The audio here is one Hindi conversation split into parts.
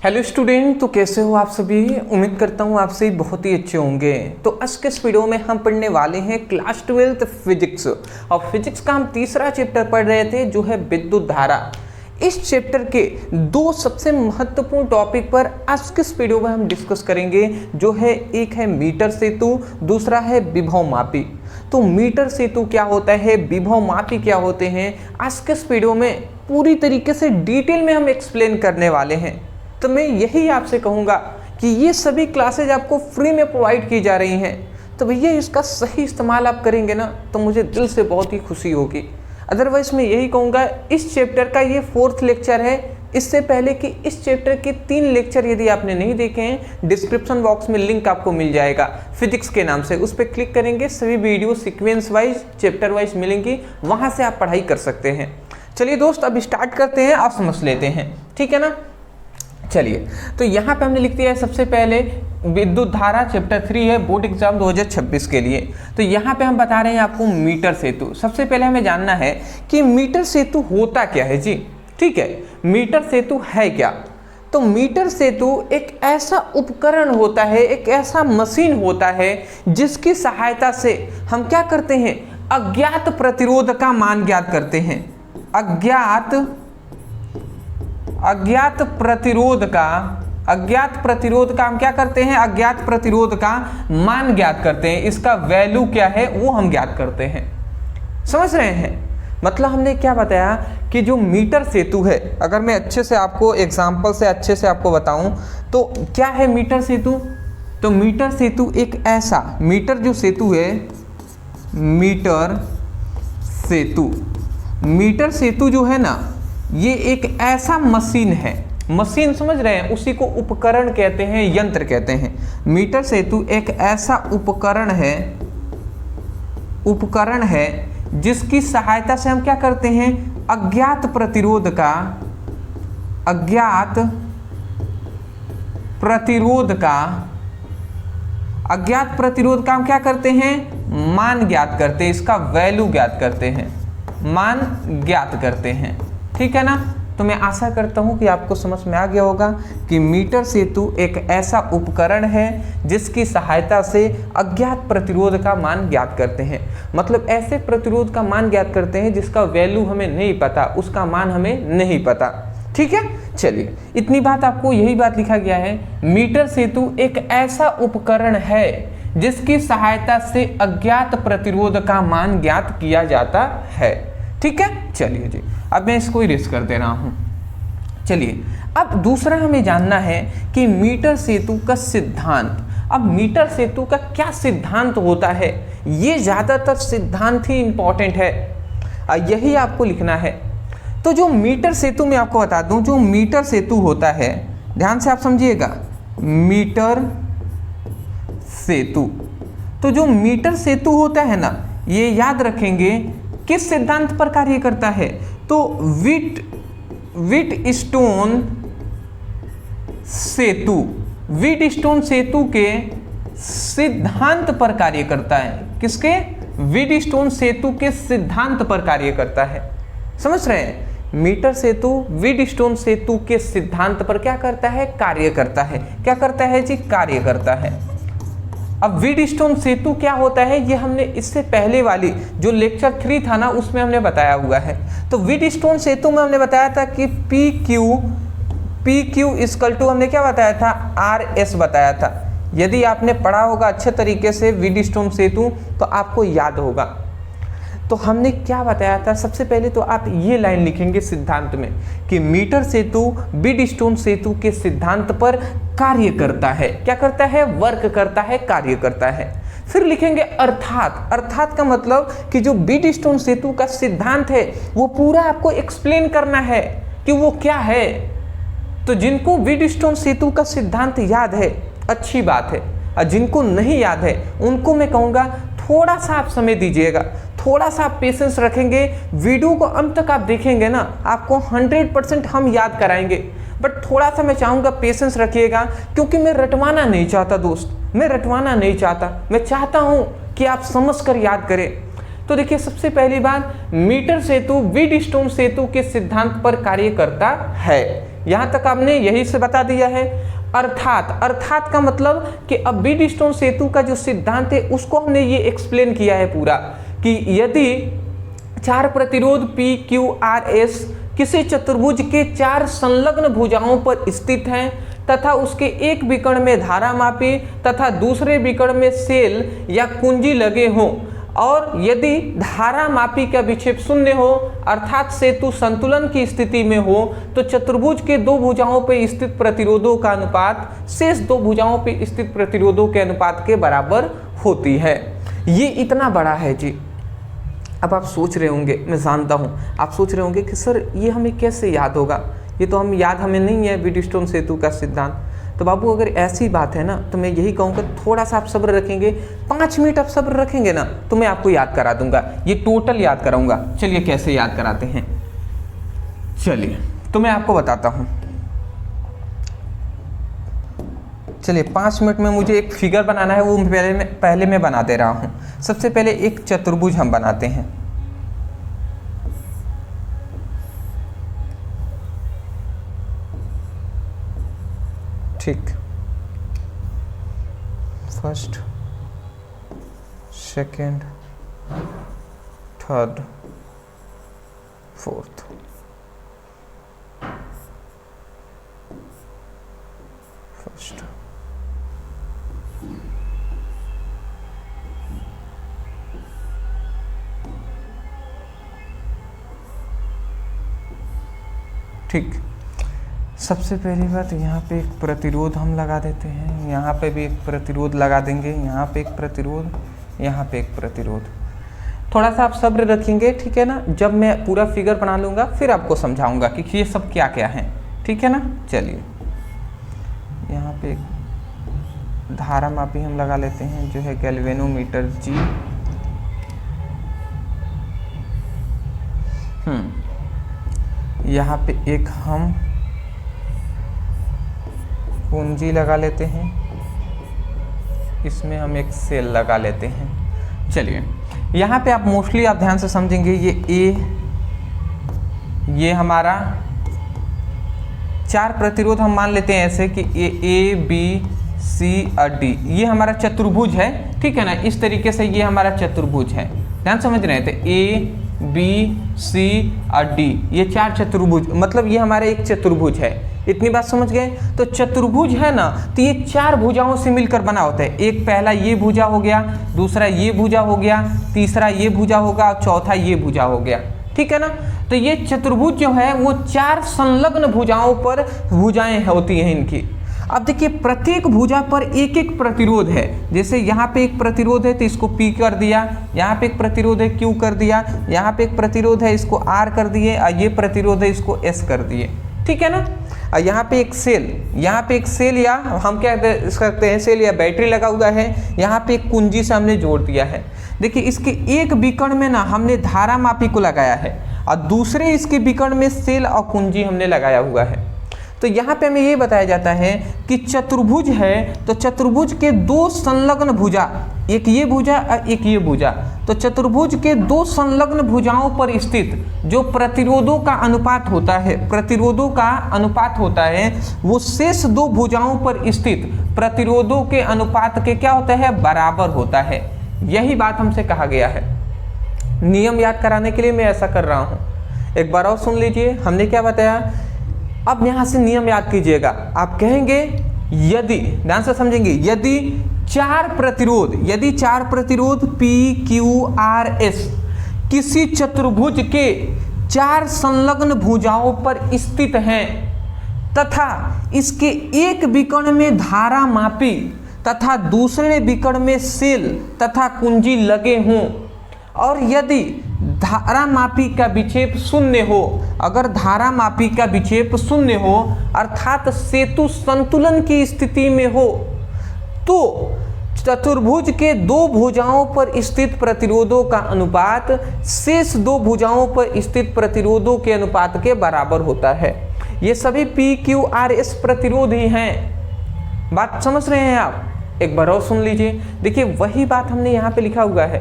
हेलो स्टूडेंट, तो कैसे हो आप सभी। उम्मीद करता हूँ आप सभी बहुत ही अच्छे होंगे। तो आज के इस वीडियो में हम पढ़ने वाले हैं क्लास 12th फिजिक्स। और फिजिक्स का हम तीसरा चैप्टर पढ़ रहे थे जो है विद्युत धारा। इस चैप्टर के दो सबसे महत्वपूर्ण टॉपिक पर आज के इस वीडियो में हम डिस्कस करेंगे, जो है एक है मीटर सेतु, दूसरा है विभव मापी। तो मीटर सेतु क्या होता है, विभव मापी क्या होते हैं, आज के इस वीडियो में पूरी तरीके से डिटेल में हम एक्सप्लेन करने वाले हैं। तो मैं यही आपसे कहूँगा कि ये सभी क्लासेज आपको फ्री में प्रोवाइड की जा रही हैं, तो भैया इसका सही इस्तेमाल आप करेंगे ना तो मुझे दिल से बहुत ही खुशी होगी। अदरवाइज मैं यही कहूँगा, इस चैप्टर का ये 4th लेक्चर है। इससे पहले कि इस चैप्टर के 3 लेक्चर यदि आपने नहीं देखे हैं, डिस्क्रिप्शन बॉक्स में लिंक आपको मिल जाएगा फिजिक्स के नाम से, उस पर क्लिक करेंगे, सभी video sequence wise chapter wise मिलेंगी, वहाँ से आप पढ़ाई कर सकते हैं। चलिए दोस्त, अब स्टार्ट करते हैं, आप समझ लेते हैं, ठीक है ना। चलिए, तो यहाँ पे हमने लिख दिया है सबसे पहले विद्युत धारा, चैप्टर 3 है, बोर्ड एग्जाम 2026 के लिए। तो यहाँ पे हम बता रहे हैं आपको मीटर सेतु। सबसे पहले हमें जानना है कि मीटर सेतु होता क्या है जी, ठीक है। मीटर सेतु है क्या? तो मीटर सेतु एक ऐसा उपकरण होता है, एक ऐसा मशीन होता है जिसकी सहायता से हम क्या करते हैं, अज्ञात प्रतिरोध का मान ज्ञात करते हैं। अज्ञात प्रतिरोध का हम क्या करते हैं, अज्ञात प्रतिरोध का मान ज्ञात करते हैं। इसका वैल्यू क्या है वो हम ज्ञात करते हैं। समझ रहे हैं? मतलब हमने क्या बताया कि जो मीटर सेतु है, अगर मैं अच्छे से आपको एग्जांपल से अच्छे से आपको बताऊं तो क्या है मीटर सेतु। तो मीटर सेतु एक ऐसा, मीटर जो सेतु है, मीटर सेतु जो है ना, ये एक ऐसा मशीन है, मशीन समझ रहे हैं, उसी को उपकरण कहते हैं, यंत्र कहते हैं। मीटर सेतु एक ऐसा उपकरण है जिसकी सहायता से हम क्या करते हैं, अज्ञात प्रतिरोध का हम क्या करते हैं, मान ज्ञात करते हैं, इसका वैल्यू ज्ञात करते हैं, मान ज्ञात करते हैं, ठीक है ना। तो मैं आशा करता हूं कि आपको समझ में आ गया होगा कि मीटर सेतु एक ऐसा उपकरण है जिसकी सहायता से अज्ञात प्रतिरोध का मान ज्ञात करते हैं। मतलब ऐसे प्रतिरोध का मान ज्ञात करते हैं जिसका वैल्यू हमें नहीं पता, उसका मान हमें नहीं पता, ठीक है। चलिए, इतनी बात आपको, यही बात लिखा गया है, मीटर सेतु एक ऐसा उपकरण है जिसकी सहायता से अज्ञात प्रतिरोध का मान ज्ञात किया जाता है, ठीक है। चलिए जी, अब मैं इसको इरेज कर दे रहा हूं। चलिए, अब दूसरा हमें जानना है कि मीटर सेतु का सिद्धांत। अब मीटर सेतु का क्या सिद्धांत होता है, ये ज्यादातर सिद्धांत ही इंपॉर्टेंट है, यही आपको लिखना है। तो जो मीटर सेतु, मैं आपको बता दूं, जो मीटर सेतु होता है, ध्यान से आप समझिएगा, मीटर सेतु। तो जो मीटर सेतु होता है ना, ये याद रखेंगे किस सिद्धांत पर कार्य करता है, तो व्हीटस्टोन सेतु के सिद्धांत पर कार्य करता है। किसके? व्हीटस्टोन सेतु के सिद्धांत पर कार्य करता है। समझ रहे हैं? मीटर सेतु व्हीटस्टोन सेतु के सिद्धांत पर क्या करता है, कार्य करता है। क्या करता है जी, कार्य करता है। अब व्हीटस्टोन सेतु क्या होता है, ये हमने इससे पहले वाली जो लेक्चर 3 था ना, उसमें हमने बताया हुआ है। तो व्हीटस्टोन सेतु में हमने बताया था कि पी क्यू इक्वल टू, हमने क्या बताया था, RS बताया था। यदि आपने पढ़ा होगा अच्छे तरीके से व्हीटस्टोन सेतु तो आपको याद होगा। तो हमने क्या बताया था, सबसे पहले तो आप ये लाइन लिखेंगे सिद्धांत में कि मीटर सेतु व्हीटस्टोन सेतु के सिद्धांत पर कार्य करता है। क्या करता है, वर्क करता है, कार्य करता है। फिर लिखेंगे अर्थात का मतलब कि जो व्हीटस्टोन सेतु का सिद्धांत है वो पूरा आपको एक्सप्लेन करना है कि वो क्या है। तो जिनको व्हीटस्टोन सेतु का सिद्धांत याद है अच्छी बात है, और जिनको नहीं याद है उनको मैं कहूँगा थोड़ा सा आप समय दीजिएगा, थोड़ा सा आप पेशेंस रखेंगे, वीडियो को अंत तक आप देखेंगे ना, आपको 100% हम याद कराएंगे। बट थोड़ा सा मैं चाहूँगा पेशेंस रखिएगा, क्योंकि मैं रटवाना नहीं चाहता दोस्त, मैं रटवाना नहीं चाहता, मैं चाहता हूँ कि आप समझ कर याद करें। तो देखिए, सबसे पहली बात, मीटर सेतु व्हीटस्टोन सेतु के सिद्धांत पर कार्य करता है। यहाँ तक आपने यही से बता दिया है। अर्थात का मतलब कि अब बीडस्टोन सेतु का जो सिद्धांत है उसको हमने ये एक्सप्लेन किया है पूरा, कि यदि 4 प्रतिरोध पी क्यू आर एस किसी चतुर्भुज के 4 संलग्न भुजाओं पर स्थित हैं तथा उसके एक विकर्ण में धारामापी तथा दूसरे विकर्ण में सेल या कुंजी लगे हों, और यदि धारामापी का विक्षेप शून्य हो अर्थात सेतु संतुलन की स्थिति में हो, तो चतुर्भुज के 2 भुजाओं पर स्थित प्रतिरोधों का अनुपात शेष 2 भुजाओं पर स्थित प्रतिरोधों के अनुपात के बराबर होती है। ये इतना बड़ा है जी। अब आप सोच रहे होंगे, मैं जानता हूँ आप सोच रहे होंगे कि सर ये हमें कैसे याद होगा, ये तो हमें नहीं है बीडस्टोन सेतु का सिद्धांत। तो बाबू अगर ऐसी बात है ना तो मैं यही कहूँगा थोड़ा सा आप सब्र रखेंगे, 5 मिनट आप सब्र रखेंगे ना तो मैं आपको याद करा दूंगा, ये टोटल याद कराऊंगा। चलिए कैसे याद कराते हैं, चलिए तो मैं आपको बताता हूँ। चलिए 5 मिनट में मुझे एक फिगर बनाना है, वो पहले मैं बना दे रहा हूँ। सबसे पहले एक चतुर्भुज हम बनाते हैं। ठीक, first, second, third, fourth. First, ठीक। सबसे पहली बात यहाँ पे एक प्रतिरोध हम लगा देते हैं, यहाँ पे भी एक प्रतिरोध लगा देंगे, यहाँ पे एक प्रतिरोध, यहाँ पे एक प्रतिरोध। थोड़ा सा आप सब्र रखेंगे, ठीक है ना। जब मैं पूरा फिगर बना लूँगा फिर आपको समझाऊंगा कि ये सब क्या क्या है, ठीक है ना। चलिए यहाँ पे एक धारामापी हम लगा लेते हैं जो है गैल्वेनोमीटर जी। यहाँ पे एक हम कुंजी लगा लेते हैं, इसमें हम एक सेल लगा लेते हैं। चलिए यहाँ पे आप मोस्टली आप ध्यान से समझेंगे, ये हमारा 4 प्रतिरोध हम मान लेते हैं ऐसे कि ए बी सी और डी, ये हमारा चतुर्भुज है, ठीक है ना। इस तरीके से ये हमारा चतुर्भुज है, ध्यान समझ रहे थे। ए बी सी और डी, ये 4 चतुर्भुज, मतलब ये हमारा एक चतुर्भुज है। इतनी बात समझ गए। तो चतुर्भुज है ना, तो ये 4 भुजाओं से मिलकर बना होता है। एक पहला ये भुजा हो गया, दूसरा ये भुजा हो गया, तीसरा ये भुजा होगा और चौथा ये भुजा हो गया, ठीक है ना। तो ये चतुर्भुज जो है वो 4 संलग्न भुजाओं पर भुजाएं होती हैं इनकी। अब देखिए प्रत्येक भुजा पर एक एक प्रतिरोध है। जैसे यहाँ पे एक प्रतिरोध है तो इसको P कर दिया, यहाँ पे एक प्रतिरोध है Q कर दिया, यहाँ पे एक प्रतिरोध है इसको R कर दिए, और ये प्रतिरोध है इसको S कर दिए, ठीक है ना। और यहाँ पे एक सेल, या हम क्या करते हैं, सेल या बैटरी लगा हुआ है। यहाँ पे एक कुंजी से हमने जोड़ दिया है। देखिए इसके एक विकर्ण में ना हमने धारामापी को लगाया है और दूसरे इसके विकर्ण में सेल और कुंजी हमने लगाया हुआ है। तो यहाँ पे हमें ये बताया जाता है कि चतुर्भुज है तो चतुर्भुज के 2 संलग्न भुजा, एक ये भुजा और एक ये भुजा, तो चतुर्भुज के 2 संलग्न भुजाओं पर स्थित जो प्रतिरोधों का अनुपात होता है वो शेष 2 भुजाओं पर स्थित प्रतिरोधों के अनुपात के क्या होता है, बराबर होता है। यही बात हमसे कहा गया है। नियम याद कराने के लिए मैं ऐसा कर रहा हूँ, एक बार और सुन लीजिए। हमने क्या बताया, अब यहाँ से नियम याद कीजिएगा। आप कहेंगे यदि, ध्यान से समझेंगे, यदि 4 प्रतिरोध P Q R S किसी चतुर्भुज के 4 संलग्न भुजाओं पर स्थित हैं तथा इसके एक विकर्ण में धारामापी तथा दूसरे विकर्ण में सेल तथा कुंजी लगे हों, और यदि धारामापी का विक्षेप शून्य हो, अगर धारामापी का विक्षेप शून्य हो अर्थात सेतु संतुलन की स्थिति में हो, तो चतुर्भुज के 2 भुजाओं पर स्थित प्रतिरोधों का अनुपात शेष 2 भुजाओं पर स्थित प्रतिरोधों के अनुपात के बराबर होता है। ये सभी PQRS प्रतिरोध ही हैं। बात समझ रहे हैं आप? एक बार और सुन लीजिए। देखिए वही बात हमने यहाँ पे लिखा हुआ है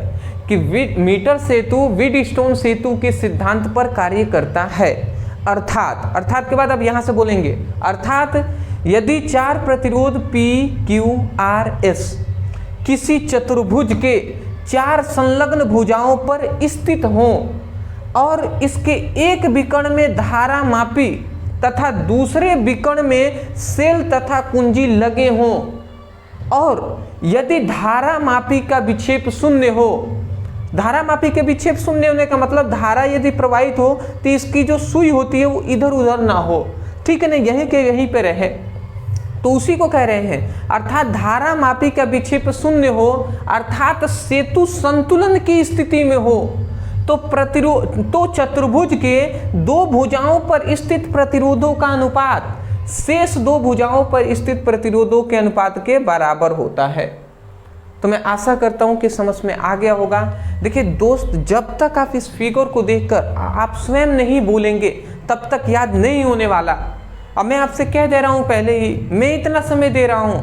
कि मीटर सेतु बीडस्टोन सेतु के सिद्धांत पर कार्य करता है। अर्थात के बाद अब यहां से बोलेंगे अर्थात यदि चार प्रतिरोध P Q R S किसी चतुर्भुज के चार संलग्न भुजाओं पर स्थित हों और इसके एक विकर्ण में धारा मापी तथा दूसरे विकर्ण में सेल तथा कुंजी लगे हों और यदि धारा मापी का विक्षेप शून्य हो, धारा मापी के विक्षेप शून्य होने का मतलब धारा यदि प्रवाहित हो तो इसकी जो सुई होती है वो इधर उधर ना हो, ठीक है ना, यहीं के यहीं पे रहे, तो उसी को कह रहे हैं। अर्थात धारा मापी का विक्षेप शून्य हो अर्थात सेतु संतुलन की स्थिति में हो तो चतुर्भुज के दो भुजाओं पर स्थित प्रतिरोधों का अनुपात शेष दो भुजाओं पर स्थित प्रतिरोधों के अनुपात के बराबर होता है। तो मैं आशा करता हूं कि समझ में आ गया होगा। देखिए दोस्त, जब तक आप इस फिगर को देखकर आप स्वयं नहीं बोलेंगे तब तक याद नहीं होने वाला। अब मैं आपसे कह दे रहा हूं पहले ही, मैं इतना समय दे रहा हूं,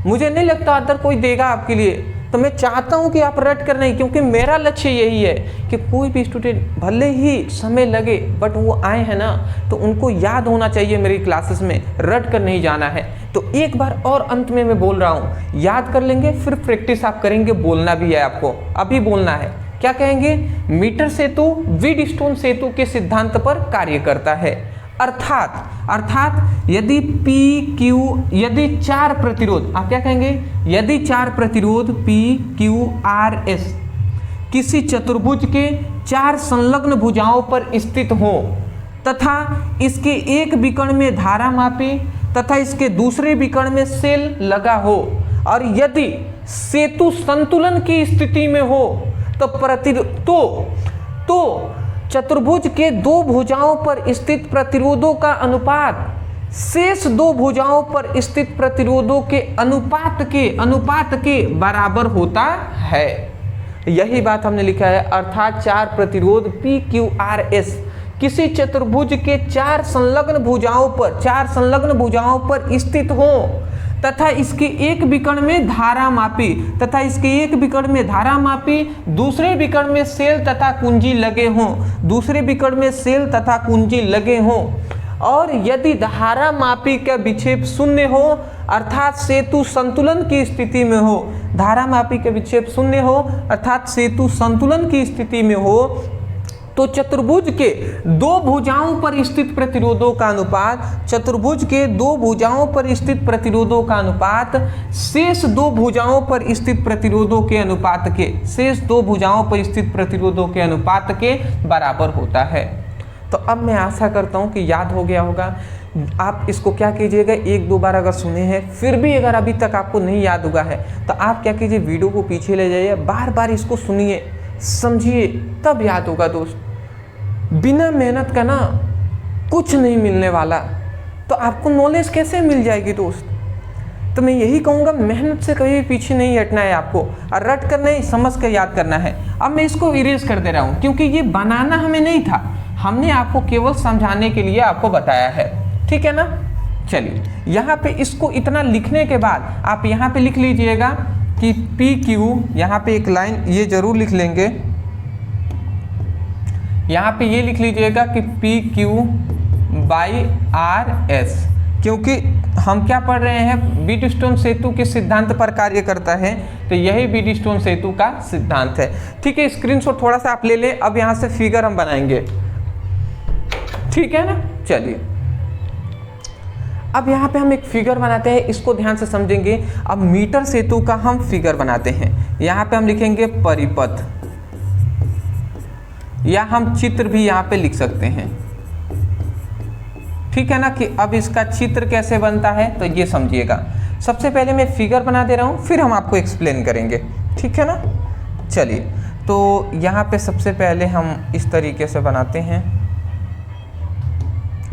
मुझे नहीं लगता अदर कोई देगा आपके लिए, तो मैं चाहता हूं कि आप रट कर नहीं, क्योंकि मेरा लक्ष्य यही है कि कोई भी स्टूडेंट भले ही समय लगे बट वो आए हैं ना तो उनको याद होना चाहिए मेरी क्लासेस में, रट कर नहीं जाना है। तो एक बार और अंत में मैं बोल रहा हूं, याद कर लेंगे फिर प्रैक्टिस आप करेंगे, बोलना भी है आपको, अभी बोलना है। क्या कहेंगे? मीटर सेतु व्हीटस्टोन सेतु के सिद्धांत पर कार्य करता है। अर्थात यदि P Q यदि चार प्रतिरोध, आप क्या कहेंगे? यदि चार प्रतिरोध P Q R S किसी चतुर्भुज के चार संलग्न भुजाओं पर स्थित हो तथा इसके एक विकर्ण में धारा मापी तथा इसके दूसरे विकर्ण में सेल लगा हो और यदि सेतु संतुलन की स्थिति में हो तो चतुर्भुज के दो भुजाओं पर स्थित प्रतिरोधों का अनुपात शेष दो भुजाओं पर स्थित प्रतिरोधों के अनुपात के बराबर होता है। यही बात हमने लिखा है। अर्थात चार प्रतिरोध P Q R S किसी चतुर्भुज के चार संलग्न भुजाओं पर स्थित हो तथा इसके एक विकर्ण में धारा मापी दूसरे विकर्ण में सेल तथा कुंजी लगे हों और यदि धारा मापी का विक्षेप शून्य हो अर्थात सेतु संतुलन की स्थिति में हो, धारा मापी का विक्षेप शून्य हो अर्थात सेतु संतुलन की स्थिति में हो तो चतुर्भुज के दो भुजाओं पर स्थित प्रतिरोधों का अनुपात शेष दो भुजाओं पर स्थित प्रतिरोधों के अनुपात के बराबर होता है। तो अब मैं आशा करता हूं कि याद हो गया होगा। आप इसको क्या कीजिएगा, एक दो बार अगर सुने हैं फिर भी अगर अभी तक आपको नहीं याद हुआ है तो आप क्या कीजिए, वीडियो को पीछे ले जाइए, बार बार इसको सुनिए, समझिए, तब याद होगा दोस्त। बिना मेहनत का ना कुछ नहीं मिलने वाला, तो आपको नॉलेज कैसे मिल जाएगी दोस्त। तो मैं यही कहूँगा, मेहनत से कभी पीछे नहीं हटना है आपको, और रट कर नहीं, समझ कर याद करना है। अब मैं इसको इरेज कर दे रहा हूँ क्योंकि ये बनाना हमें नहीं था, हमने आपको केवल समझाने के लिए आपको बताया है, ठीक है ना। चलिए यहाँ पे इसको इतना लिखने के बाद आप यहाँ पे लिख लीजिएगा कि PQ, यहाँ पे एक लाइन ये जरूर लिख लेंगे, यहाँ पे ये लिख लीजिएगा कि PQ बाई RS, क्योंकि हम क्या पढ़ रहे हैं, व्हीटस्टोन सेतु के सिद्धांत पर कार्य करता है, तो यही व्हीटस्टोन सेतु का सिद्धांत है। ठीक है, स्क्रीनशॉट थोड़ा सा आप ले लें। अब यहाँ से फिगर हम बनाएंगे, ठीक है ना। चलिए अब यहाँ पे हम एक फिगर बनाते हैं, इसको ध्यान से समझेंगे। अब मीटर सेतु का हम फिगर बनाते हैं। यहाँ पे हम लिखेंगे परिपथ, या हम चित्र भी यहाँ पे लिख सकते हैं, ठीक है ना। कि अब इसका चित्र कैसे बनता है तो ये समझिएगा। सबसे पहले मैं फिगर बना दे रहा हूँ, फिर हम आपको एक्सप्लेन करेंगे, ठीक है ना। चलिए तो यहाँ पे सबसे पहले हम इस तरीके से बनाते हैं।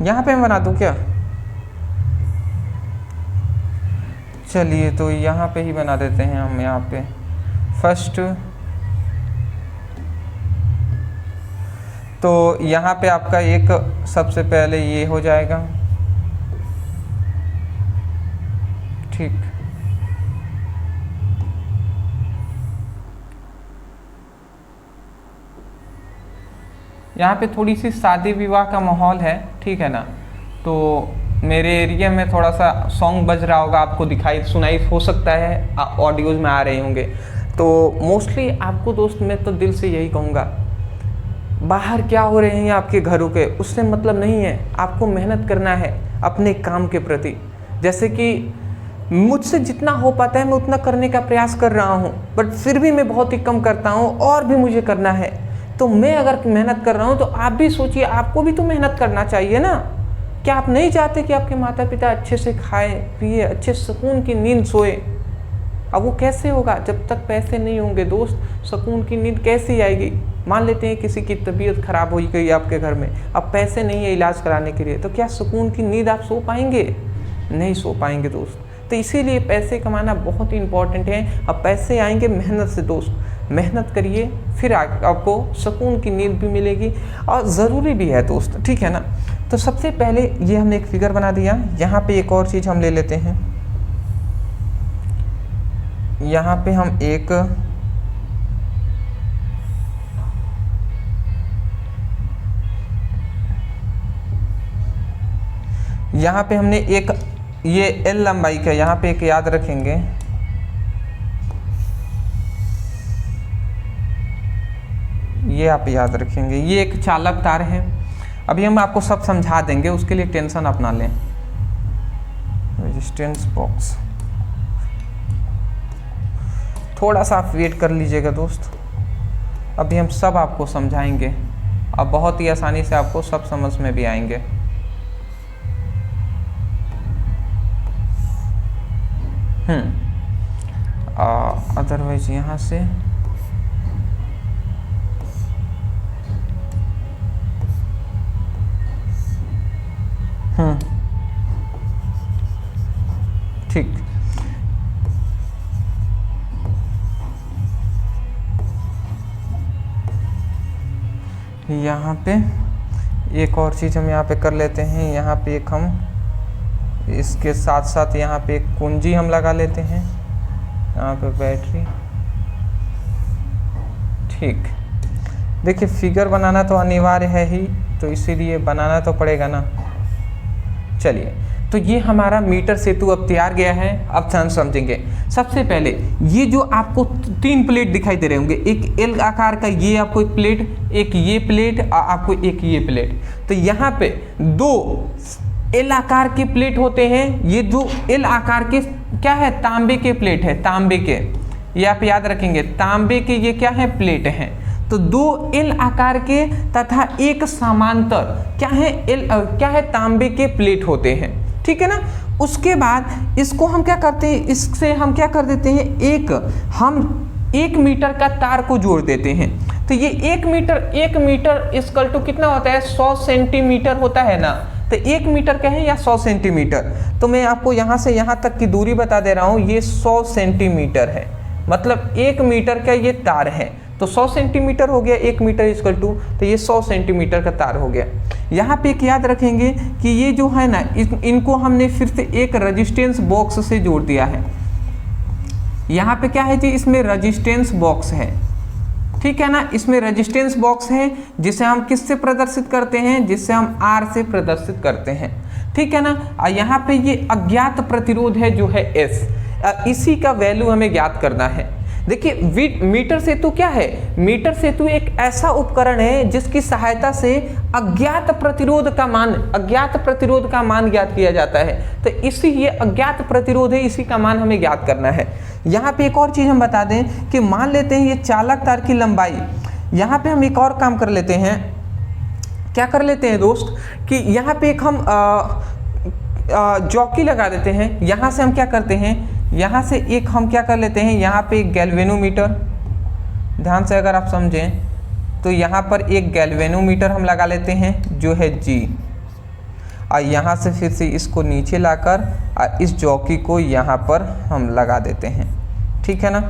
यहाँ पे मैं बना दूँ क्या? चलिए तो यहाँ पे ही बना देते हैं हम। यहाँ पे फर्स्ट, तो यहाँ पे आपका एक सबसे पहले ये हो जाएगा, ठीक। यहाँ पे थोड़ी सी शादी विवाह का माहौल है, ठीक है ना। तो मेरे एरिया में थोड़ा सा सॉन्ग बज रहा होगा, आपको दिखाई सुनाई हो सकता है, ऑडियोज में आ रहे होंगे। तो मोस्टली आपको दोस्त मैं तो दिल से यही कहूँगा, बाहर क्या हो रहे हैं आपके घरों के उससे मतलब नहीं है, आपको मेहनत करना है अपने काम के प्रति। जैसे कि मुझसे जितना हो पाता है मैं उतना करने का प्रयास कर रहा हूँ, बट फिर भी मैं बहुत ही कम करता हूँ और भी मुझे करना है। तो मैं अगर मेहनत कर रहा हूँ तो आप भी सोचिए, आपको भी तो मेहनत करना चाहिए ना। क्या आप नहीं चाहते कि आपके माता पिता अच्छे से खाए पिए, अच्छे सुकून की नींद सोए? अब वो कैसे होगा जब तक पैसे नहीं होंगे दोस्त, सुकून की नींद कैसे आएगी? मान लेते हैं किसी की तबीयत खराब हो गई आपके घर में, अब पैसे नहीं है इलाज कराने के लिए, तो क्या सुकून की नींद आप सो पाएंगे? नहीं सो पाएंगे दोस्त। तो इसीलिए पैसे कमाना बहुत ही इंपॉर्टेंट है। अब पैसे आएंगे मेहनत से दोस्त, मेहनत करिए, फिर आपको सुकून की नींद भी मिलेगी और ज़रूरी भी है दोस्त, ठीक है ना। तो सबसे पहले ये हमने एक फिगर बना दिया। यहाँ पे एक और चीज़ हम ले लेते हैं, यहाँ पे हम यहाँ पे हमने एक ये एल लंबाई का यहाँ पे एक याद रखेंगे, ये आप याद रखेंगे, ये एक चालक तार है। अभी हम आपको सब समझा देंगे, उसके लिए टेंशन अपना लें। रेजिस्टेंस बॉक्स थोड़ा सा आप वेट कर लीजिएगा दोस्त, अभी हम सब आपको समझाएंगे, अब बहुत ही आसानी से आपको सब समझ में भी आएंगे। अदरवाइज यहाँ से ठीक। यहाँ पे एक और चीज़ हम यहाँ पे कर लेते हैं, यहाँ पे एक हम इसके साथ साथ यहाँ पे एक कुंजी हम लगा लेते हैं, यहाँ पे बैटरी। ठीक, देखिए फिगर बनाना तो अनिवार्य है ही, तो इसीलिए बनाना तो पड़ेगा ना। चलिए, तो ये हमारा मीटर सेतु अब तैयार गया है। अब हम समझेंगे। सबसे पहले ये जो आपको 3 प्लेट दिखाई दे रहे होंगे, एक एल आकार का ये आपको एक प्लेट, एक ये प्लेट और आपको एक ये प्लेट। तो यहाँ पे 2 एल आकार के प्लेट होते हैं। ये जो एल आकार के क्या है, तांबे के प्लेट है, तांबे के, ये आप याद रखेंगे, तांबे के ये क्या है, प्लेट हैं। तो 2 एल आकार के तथा एक समांतर क्या है, क्या है, तांबे के प्लेट होते हैं, ठीक है ना। उसके बाद इसको हम क्या करते हैं, इससे हम क्या कर देते हैं, हम 1 मीटर का तार को जोड़ देते हैं। तो ये 1 मीटर इक्वल टू कितना होता है, 100 सेंटीमीटर होता है ना। तो 1 मीटर कहें या 100 सेंटीमीटर, तो मैं आपको यहाँ से यहाँ तक की दूरी बता दे रहा हूँ, ये 100 सेंटीमीटर है, मतलब 1 मीटर का ये तार है। तो 100 सेंटीमीटर हो गया 1 मीटर इक्वल टू, तो ये 100 सेंटीमीटर का तार हो गया। यहाँ पे एक याद रखेंगे कि ये जो है ना, इनको हमने फिर से एक रेजिस्टेंस बॉक्स से जोड़ दिया है। यहाँ पे क्या है जी, इसमें रेजिस्टेंस बॉक्स है, ठीक है ना। इसमें रेजिस्टेंस बॉक्स है जिसे हम किससे प्रदर्शित करते हैं, जिससे हम R से प्रदर्शित करते हैं, ठीक है ना। यहाँ पे ये अज्ञात प्रतिरोध है जो है S, इसी का वैल्यू हमें ज्ञात करना है। देखिए मीटर सेतु क्या है, मीटर सेतु एक ऐसा उपकरण है जिसकी सहायता से अज्ञात प्रतिरोध का मान ज्ञात किया जाता है। तो इसी ये अज्ञात प्रतिरोध है, इसी का मान हमें ज्ञात करना है। यहाँ पे एक और चीज़ हम बता दें कि मान लेते हैं ये चालक तार की लंबाई, यहाँ पे हम एक और काम कर लेते हैं। क्या कर लेते हैं दोस्त कि यहाँ पे एक हम जॉकी लगा देते हैं। यहाँ से हम क्या करते हैं, यहाँ से एक हम क्या कर लेते हैं, यहाँ पे एक गैल्वेनोमीटर, ध्यान से अगर आप समझें तो यहाँ पर एक गैल्वेनोमीटर हम लगा लेते हैं जो है G, और यहाँ से फिर से इसको नीचे लाकर और इस जॉकी को यहाँ पर हम लगा देते हैं, ठीक है ना।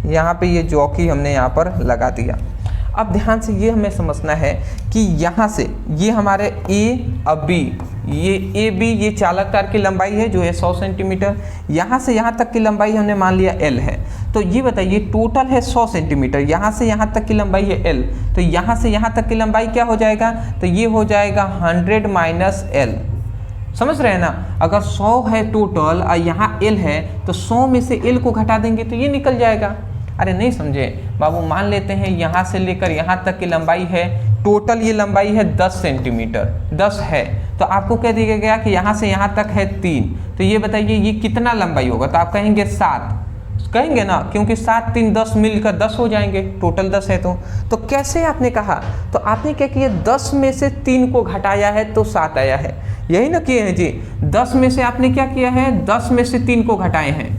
यहाँ पे ये जॉकी हमने यहाँ पर लगा दिया। अब ध्यान से ये हमें समझना है कि यहाँ से ये हमारे A और B ये ए बी ये चालक तार की लंबाई है जो है 100 सेंटीमीटर, यहाँ से यहाँ तक की लंबाई हमने मान लिया एल है। तो ये बताइए टोटल है 100 सेंटीमीटर, यहाँ से यहाँ तक की लंबाई है एल, तो यहाँ से यहाँ तक की लंबाई क्या हो जाएगा, तो ये हो जाएगा 100 माइनस एल। समझ रहे हैं ना, अगर 100 है टोटल और यहाँ एल है तो 100 में से एल को घटा देंगे तो ये निकल जाएगा। अरे नहीं समझे बाबू, मान लेते हैं यहाँ से लेकर यहाँ तक की लंबाई है, टोटल ये लंबाई है 10 सेंटीमीटर, 10 है तो आपको कह दिया गया कि यहाँ से यहाँ तक है 3, तो ये बताइए ये कितना लंबाई होगा, तो आप कहेंगे 7 कहेंगे ना, क्योंकि 7 3 10 मिलकर 10 हो जाएंगे, टोटल 10 है। तो कैसे आपने कहा, तो आपने क्या किया 10 में से 3 को घटाया है तो 7 आया है, यही ना किए हैं जी। 10 में से आपने क्या किया है, 10 में से 3 को घटाए हैं,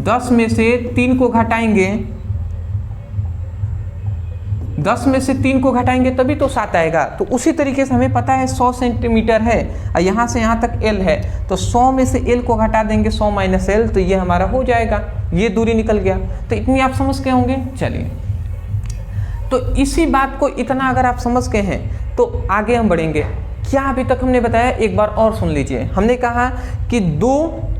10 में से 3 को घटाएंगे, 10 में से 3 को घटाएंगे तभी तो 7 आएगा। तो उसी तरीके से हमें पता है 100 सेंटीमीटर है और यहाँ से यहाँ तक एल है, तो 100 में से एल को घटा देंगे 100 माइनस एल, तो ये हमारा हो जाएगा, ये दूरी निकल गया। तो इतनी आप समझ के होंगे। चलिए, तो इसी बात को इतना अगर आप समझ के हैं तो आगे हम बढ़ेंगे। क्या अभी तक हमने बताया, एक बार और सुन लीजिए। हमने कहा कि 2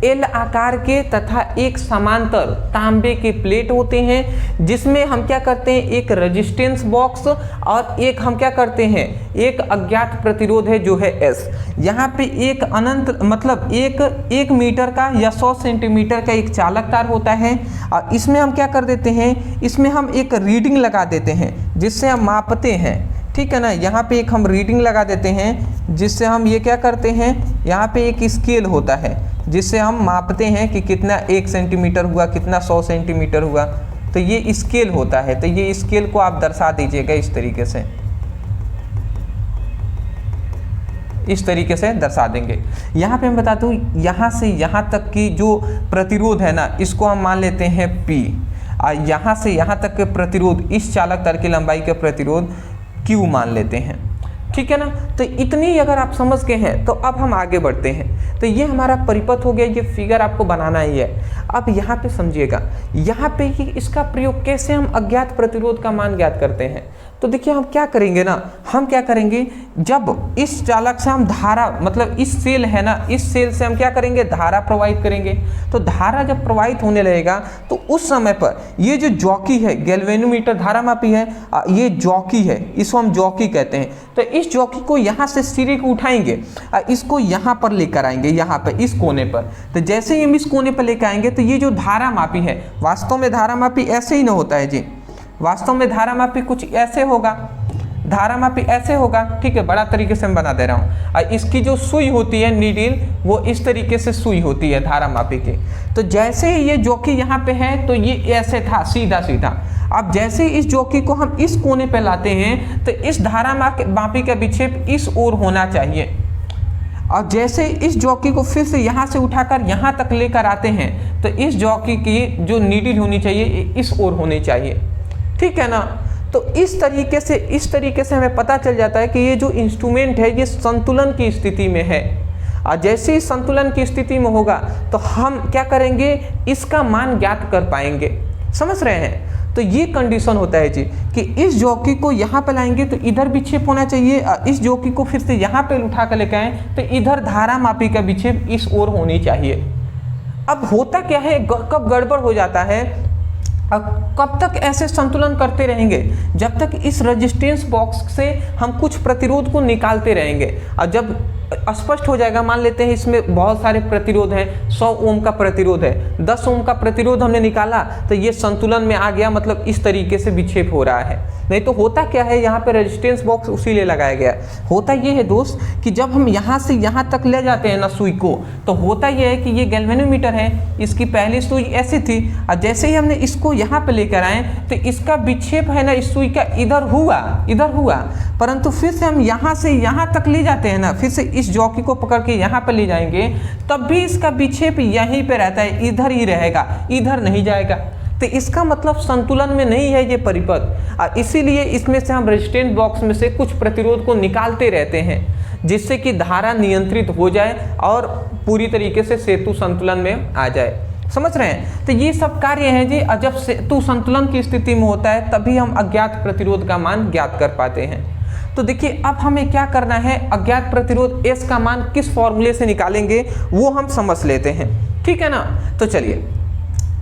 एल आकार के तथा एक समांतर तांबे के प्लेट होते हैं, जिसमें हम क्या करते हैं, एक रेजिस्टेंस बॉक्स और एक हम क्या करते हैं, एक अज्ञात प्रतिरोध है जो है एस। यहाँ पे एक अनंत मतलब एक मीटर का या 100 सेंटीमीटर का एक चालक तार होता है और इसमें हम क्या कर देते हैं, इसमें हम एक रीडिंग लगा देते हैं जिससे हम मापते हैं, ठीक है ना। यहाँ पे एक हम रीडिंग लगा देते हैं जिससे हम ये क्या करते हैं, यहाँ पे एक स्केल होता है जिससे हम मापते हैं कि कितना 1 सेंटीमीटर हुआ, कितना 100 सेंटीमीटर हुआ, तो ये स्केल होता है। तो ये स्केल को आप दर्शा दीजिएगा इस तरीके से, इस तरीके से दर्शा देंगे। यहाँ पे मैं बता दूँ, यहाँ से यहाँ तक की जो प्रतिरोध है ना, इसको हम मान लेते हैं P, और यहाँ से यहाँ तक के प्रतिरोध, इस चालक तार की लंबाई के प्रतिरोध Q मान लेते हैं, ठीक है ना। तो इतनी अगर आप समझ गए हैं तो अब हम आगे बढ़ते हैं। तो ये हमारा परिपथ हो गया, ये फिगर आपको बनाना ही है। अब यहाँ पे समझिएगा, यहाँ पे ही इसका प्रयोग कैसे हम अज्ञात प्रतिरोध का मान ज्ञात करते हैं। तो देखिए हम क्या करेंगे ना, हम क्या करेंगे, जब इस चालक से हम धारा मतलब इस सेल है ना, इस सेल से हम क्या करेंगे, धारा प्रवाहित करेंगे। तो धारा जब प्रवाहित होने लगेगा तो उस समय पर ये जो जॉकी है, गैल्वेनोमीटर धारा मापी है, ये जॉकी है, इसको हम जॉकी कहते हैं। तो इस जॉकी को यहाँ से सिरे को उठाएंगे और इसको यहाँ पर लेकर आएंगे, यहाँ पर इस कोने पर। तो जैसे ही हम इस कोने पर लेकर आएंगे तो ये जो धारा मापी है, वास्तव में धारा मापी ऐसे ही ना होता है जी, वास्तव में धारा मापी कुछ ऐसे होगा, धारा मापी ऐसे होगा, ठीक है। बड़ा तरीके से मैं बना दे रहा हूँ। और इसकी जो सुई होती है नीडिल, वो इस तरीके से सुई होती है धारा मापी की। तो जैसे ही ये जॉकी यहाँ पे है तो ये ऐसे था सीधा सीधा। अब जैसे इस जॉकी को हम इस कोने पे लाते हैं तो इस धारा मापी का विक्षेप इस ओर होना चाहिए, और जैसे इस जॉकी को फिर से यहाँ से उठाकर यहाँ तक लेकर आते हैं तो इस जॉकी की जो नीडिल होनी चाहिए इस ओर होनी चाहिए, ठीक है ना। तो इस तरीके से हमें पता चल जाता है कि ये जो इंस्ट्रूमेंट है ये संतुलन की स्थिति में है, और जैसे ही संतुलन की स्थिति में होगा तो हम क्या करेंगे, इसका मान ज्ञात कर पाएंगे। समझ रहे हैं। तो ये कंडीशन होता है जी कि इस जॉकी को यहाँ पे लाएंगे तो इधर विक्षेप होना चाहिए, और इस जॉकी को फिर से यहाँ पे उठा कर लेकर आए तो इधर धारा मापी का विक्षेप इस ओर होनी चाहिए। अब होता क्या है, कब गड़बड़ हो जाता है, अब कब तक ऐसे संतुलन करते रहेंगे, जब तक इस रेजिस्टेंस बॉक्स से हम कुछ प्रतिरोध को निकालते रहेंगे। और जब स्पष्ट हो जाएगा, मान लेते हैं इसमें बहुत सारे प्रतिरोध हैं, 100 ओम का प्रतिरोध है, 10 ओम का प्रतिरोध हमने निकाला तो ये संतुलन में आ गया, मतलब इस तरीके से विक्षेप हो रहा है। नहीं तो होता क्या है, यहाँ पे रेजिस्टेंस बॉक्स उसी लिए लगाया गया। होता ये है दोस्त कि जब हम यहाँ से यहाँ तक ले जाते हैं ना सुई को, तो होता ये है कि ये गैल्वेनोमीटर है, इसकी पहली सुई ऐसी थी, और जैसे ही हमने इसको यहाँ पे लेकर आए तो इसका विक्षेप है ना इस सुई का इधर हुआ, परंतु फिर से हम यहाँ से यहाँ तक ले जाते हैं ना, फिर से इस जॉकी को पकड़ के यहाँ पर ले जाएंगे, तब भी इसका विक्षेप यहीं पे रहता है, इधर ही रहेगा, इधर नहीं जाएगा। तो इसका मतलब संतुलन में नहीं है ये परिपथ, और इसीलिए इसमें से हम रेजिस्टेंस बॉक्स में से कुछ प्रतिरोध को निकालते रहते हैं, जिससे कि धारा नियंत्रित हो जाए और पूरी तरीके से सेतु संतुलन में आ जाए। समझ रहे हैं। तो ये सब कार्य हैं जी, और जब सेतु संतुलन की स्थिति में होता है तभी हम अज्ञात प्रतिरोध का मान ज्ञात कर पाते हैं। तो देखिए अब हमें क्या करना है, अज्ञात प्रतिरोध S का मान किस फॉर्मूले से निकालेंगे वो हम समझ लेते हैं, ठीक है ना। तो चलिए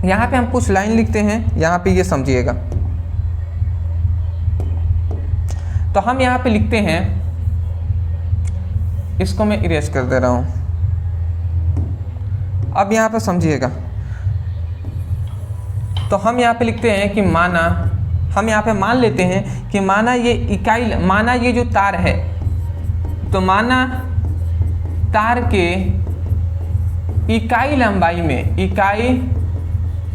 यहाँ पे हम कुछ लाइन लिखते हैं, यहाँ पे ये समझिएगा। तो हम यहाँ पे लिखते हैं, इसको मैं इरेज कर दे रहा हूँ। अब यहाँ पे समझिएगा, तो हम यहाँ पे लिखते हैं कि माना, हम यहाँ पे मान लेते हैं कि माना ये इकाई, माना ये जो तार है, तो माना तार के इकाई लंबाई में, इकाई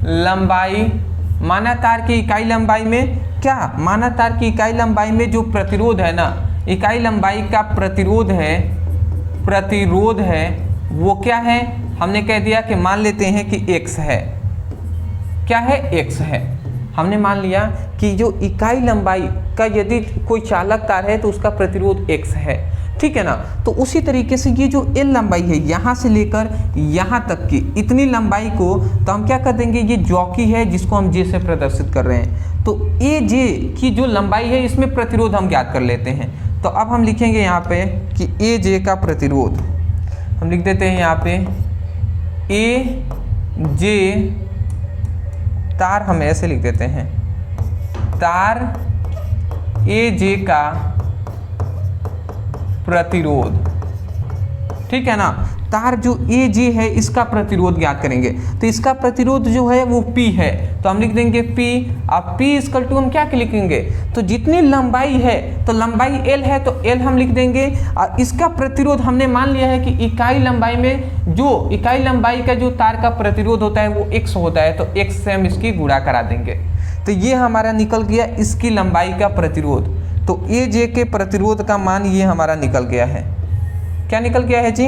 लंबाई, माना तार की इकाई लंबाई में क्या, माना तार की इकाई लंबाई में जो प्रतिरोध है ना, इकाई लंबाई का प्रतिरोध है, प्रतिरोध है वो क्या है, हमने कह दिया कि मान लेते हैं कि x है, क्या है, x है। हमने मान लिया कि जो इकाई लंबाई का यदि कोई चालक तार है तो उसका प्रतिरोध x है, ठीक है ना। तो उसी तरीके से ये जो L लंबाई है, यहाँ से लेकर यहाँ तक की इतनी लंबाई को तो हम क्या कर देंगे, ये जॉकी है जिसको हम J से प्रदर्शित कर रहे हैं, तो AJ की जो लंबाई है इसमें प्रतिरोध हम ज्ञात कर लेते हैं। तो अब हम लिखेंगे यहाँ पे कि AJ का प्रतिरोध, हम लिख देते हैं यहाँ पे AJ, तार हम ऐसे लिख देते हैं, तार AJ का प्रतिरोध, ठीक है ना। तार जो AJ है इसका प्रतिरोध ज्ञात करेंगे, तो इसका प्रतिरोध जो है वो P है, तो हम लिख देंगे P। अब P इक्वल टू हम क्या लिखेंगे, तो जितनी लंबाई है, तो लंबाई L है तो L हम लिख देंगे, और इसका प्रतिरोध हमने मान लिया है कि इकाई लंबाई में, जो इकाई लंबाई का जो तार का प्रतिरोध होता है वो x होता है, तो x से हम इसकी गुणा करा देंगे। तो ये हमारा निकल गया इसकी लंबाई का प्रतिरोध, तो AJ के प्रतिरोध का मान ये हमारा निकल गया है। क्या निकल गया है जी,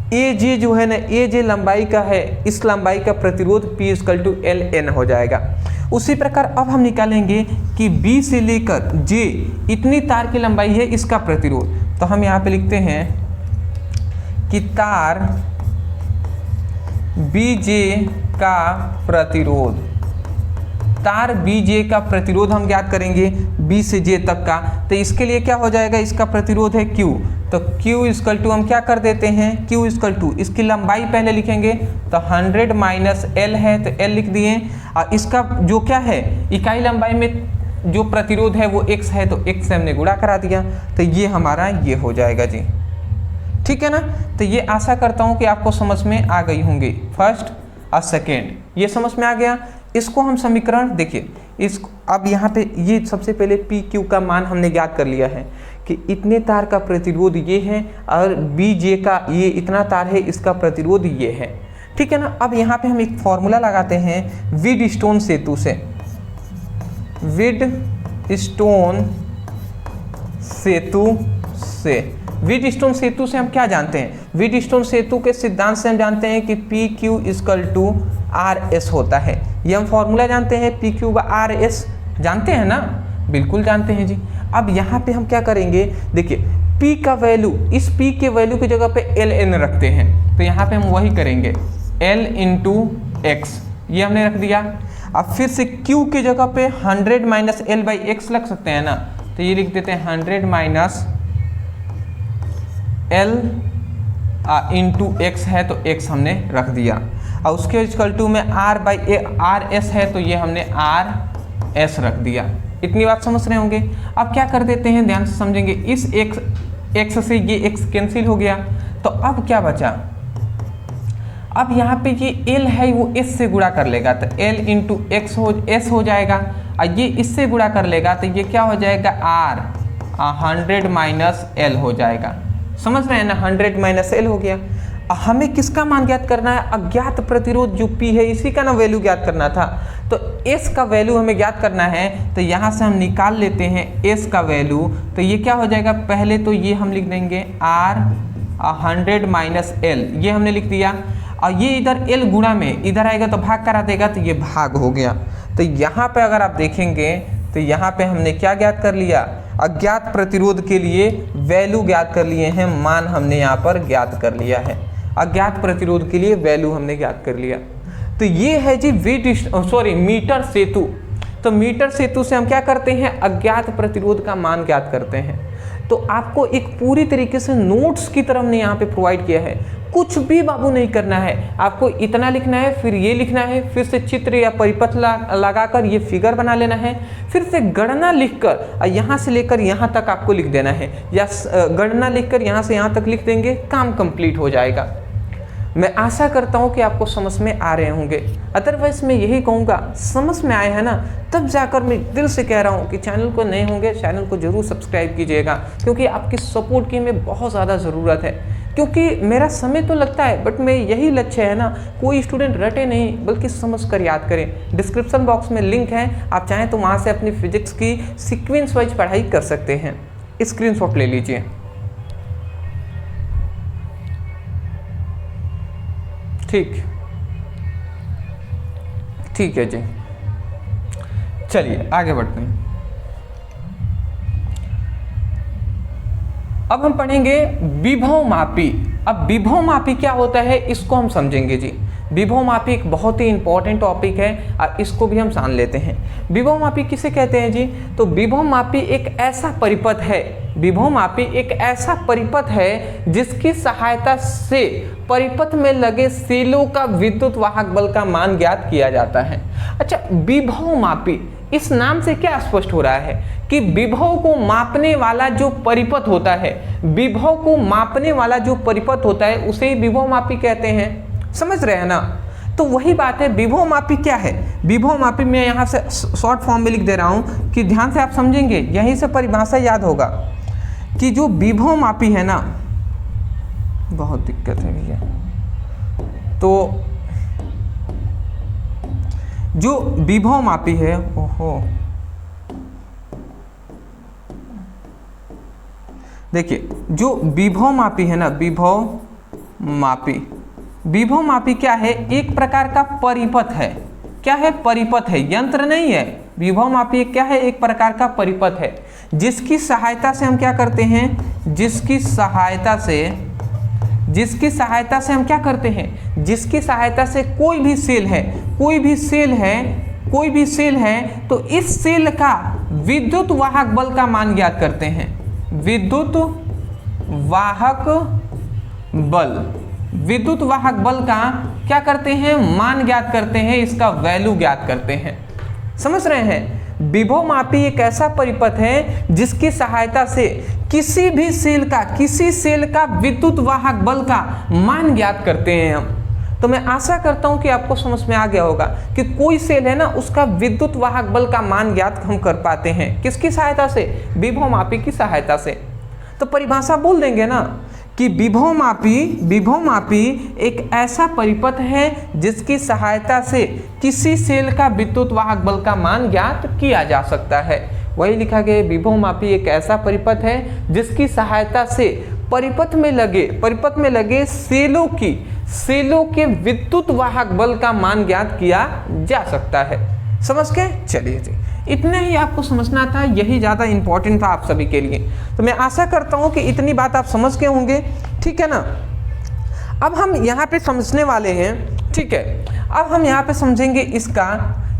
AJ जो है ना, AJ लंबाई का है, इस लंबाई का प्रतिरोध P इक्वल टू LN हो जाएगा। उसी प्रकार अब हम निकालेंगे कि B से लेकर J इतनी तार की लंबाई है इसका प्रतिरोध, तो हम यहाँ पे लिखते हैं कि तार BJ का प्रतिरोध, तार BJ का प्रतिरोध हम ज्ञात करेंगे B से J तक का, तो इसके लिए क्या हो जाएगा, इसका प्रतिरोध है Q, तो Q इक्वल टू हम क्या कर देते हैं, Q इक्वल टू इसकी लंबाई पहले लिखेंगे, तो 100 माइनस L है तो L लिख दिए, और इसका जो क्या है इकाई लंबाई में जो प्रतिरोध है वो x है, तो x से हमने गुणा करा दिया, तो ये हमारा ये हो जाएगा जी, ठीक है ना। तो ये आशा करता हूँ कि आपको समझ में आ गई होंगी, फर्स्ट और सेकेंड, ये समझ में आ गया। इसको हम समीकरण देखिए, इस अब यहाँ पे ये सबसे पहले PQ का मान हमने ज्ञात कर लिया है कि इतने तार का प्रतिरोध ये है और BJ का ये इतना तार है, इसका प्रतिरोध ये है, ठीक है ना। अब यहाँ पे हम एक फॉर्मूला लगाते हैं विडस्टोन सेतु से, विडस्टोन सेतु से, विडस्टोन सेतु से हम क्या जानते हैं, विडस्टोन सेतु के सिद्धांत से हम जानते हैं कि PQ इक्वल टू RS होता है, ये हम फॉर्मूला जानते हैं, PQ व RS जानते हैं ना, बिल्कुल जानते हैं जी। अब यहाँ पे हम क्या करेंगे, देखिए P का वैल्यू, इस P के वैल्यू की जगह पे LN रखते हैं, तो यहाँ पे हम वही करेंगे L इंटू एक्स, ये हमने रख दिया। अब फिर से Q की जगह पे 100 माइनस L बाई एक्स लग सकते हैं ना, तो ये लिख देते हैं 100 माइनस L इंटू एक्स है, तो x हमने रख दिया, और उसके इक्वल टू में R बाई RS है, तो ये हमने RS रख दिया। इतनी बात समझ रहे होंगे। अब क्या कर देते हैं, ध्यान से समझेंगे, इस x से ये x कैंसिल हो गया, तो अब क्या बचा, अब यहाँ पे ये L है वो S से गुणा कर लेगा, तो L इंटू एक्स S हो जाएगा, और ये इससे गुणा कर लेगा, तो ये क्या हो जाएगा R 100 माइनस L हो जाएगा, समझ रहे हैं ना, 100 माइनस L हो गया। हमें किसका मान ज्ञात करना है, अज्ञात प्रतिरोध जो P है इसी का ना वैल्यू ज्ञात करना था, तो S का वैल्यू हमें ज्ञात करना है, तो यहाँ से हम निकाल लेते हैं S का वैल्यू, तो ये क्या हो जाएगा, पहले तो ये हम लिख देंगे R 100 माइनस L, ये हमने लिख दिया, और ये इधर L गुणा में इधर आएगा तो भाग करा देगा, तो ये भाग हो गया। तो यहाँ पे अगर आप देखेंगे तो यहाँ पे हमने क्या ज्ञात कर लिया, अज्ञात प्रतिरोध के लिए वैल्यू ज्ञात कर लिए हैं, मान हमने यहाँ पर ज्ञात कर लिया है, अज्ञात प्रतिरोध के लिए वैल्यू हमने ज्ञात कर लिया। तो ये है जी मीटर सेतु। तो मीटर सेतु से हम क्या करते हैं, अज्ञात प्रतिरोध का मान ज्ञात करते हैं। तो आपको एक पूरी तरीके से नोट्स की तरह हमने यहाँ पे प्रोवाइड किया है। कुछ भी बाबू नहीं करना है, आपको इतना लिखना है, फिर ये लिखना है, फिर से चित्र या परिपथ लगाकर ये फिगर बना लेना है, फिर से गणना लिखकर यहाँ से लेकर यहाँ तक आपको लिख देना है, या गणना लिखकर यहाँ से यहाँ तक लिख देंगे, काम कंप्लीट हो जाएगा। मैं आशा करता हूँ कि आपको समझ में आ रहे होंगे। अदरवाइज मैं यही कहूँगा, समझ में आए हैं ना, तब जाकर मैं दिल से कह रहा हूँ कि चैनल को नए होंगे, चैनल को जरूर सब्सक्राइब कीजिएगा, क्योंकि आपकी सपोर्ट की हमें बहुत ज़्यादा ज़रूरत है। क्योंकि मेरा समय तो लगता है, बट मैं यही लक्ष्य है ना, कोई स्टूडेंट रटे नहीं बल्कि समझ कर याद करें। डिस्क्रिप्शन बॉक्स में लिंक है, आप चाहें तो वहाँ से अपनी फिजिक्स की सीक्वेंस वाइज पढ़ाई कर सकते हैं। स्क्रीनशॉट ले लीजिए। ठीक है जी, चलिए आगे बढ़ते हैं। अब हम पढ़ेंगे विभव मापी। अब विभव मापी क्या होता है इसको हम समझेंगे जी। विभव मापी एक बहुत ही इंपॉर्टेंट टॉपिक है और इसको भी हम जान लेते हैं। विभव मापी किसे कहते हैं जी? तो विभव मापी एक ऐसा परिपथ है, विभव मापी एक ऐसा परिपथ है जिसकी सहायता से परिपथ में लगे सेलों का विद्युत वाहक बल का मान ज्ञात किया जाता है। अच्छा, विभव मापी, इस नाम से क्या स्पष्ट हो रहा है कि विभव को मापने वाला जो परिपथ होता है, विभव को मापने वाला जो परिपथ होता है उसे ही विभव मापी कहते हैं। समझ रहे हैं ना? तो वही बात है, विभव मापी क्या है? विभव मापी मैं यहाँ से शॉर्ट फॉर्म में लिख दे रहा हूँ कि ध्यान से आप समझेंगे, यहीं से परिभाषा याद होगा कि जो विभव मापी है ना, बहुत दिक्कत है भैया। तो जो विभव मापी है, ओहो, देखिए जो विभव मापी है ना, विभव मापी क्या है? एक प्रकार का परिपथ है। क्या है? परिपथ है, यंत्र नहीं है। विभव मापी क्या है? एक प्रकार का परिपथ है जिसकी सहायता से हम क्या करते हैं? जिसकी सहायता से हम क्या करते हैं? जिसकी सहायता से कोई भी सेल है तो इस सेल का विद्युत वाहक बल का मान ज्ञात करते हैं। विद्युत वाहक बल का क्या करते हैं? मान ज्ञात करते हैं, इसका वैल्यू ज्ञात करते हैं। समझ रहे हैं? विभव मापी एक ऐसा परिपथ है जिसकी सहायता से किसी सेल का विद्युत वाहक बल का मान ज्ञात करते हैं हम। तो मैं आशा करता हूं कि आपको समझ में आ गया होगा कि कोई सेल है ना, उसका विद्युत वाहक बल का मान ज्ञात हम कर पाते हैं। किसकी सहायता से? विभव मापी की सहायता से। तो परिभाषा बोल देंगे ना कि विभव मापी एक ऐसा परिपथ है जिसकी सहायता से किसी सेल का विद्युत वाहक बल का मान ज्ञात किया जा सकता है। वही लिखा गया, विभव मापी एक ऐसा परिपथ है जिसकी सहायता से परिपथ में लगे सेलों के विद्युत वाहक बल का मान ज्ञात किया जा सकता है। समझ गए? चलिए जी, इतना ही आपको समझना था, यही ज़्यादा इंपॉर्टेंट था आप सभी के लिए। तो मैं आशा करता हूँ कि इतनी बात आप समझ गए होंगे। ठीक है ना? अब हम यहाँ पे समझने वाले हैं, ठीक है, अब हम यहाँ पे समझेंगे इसका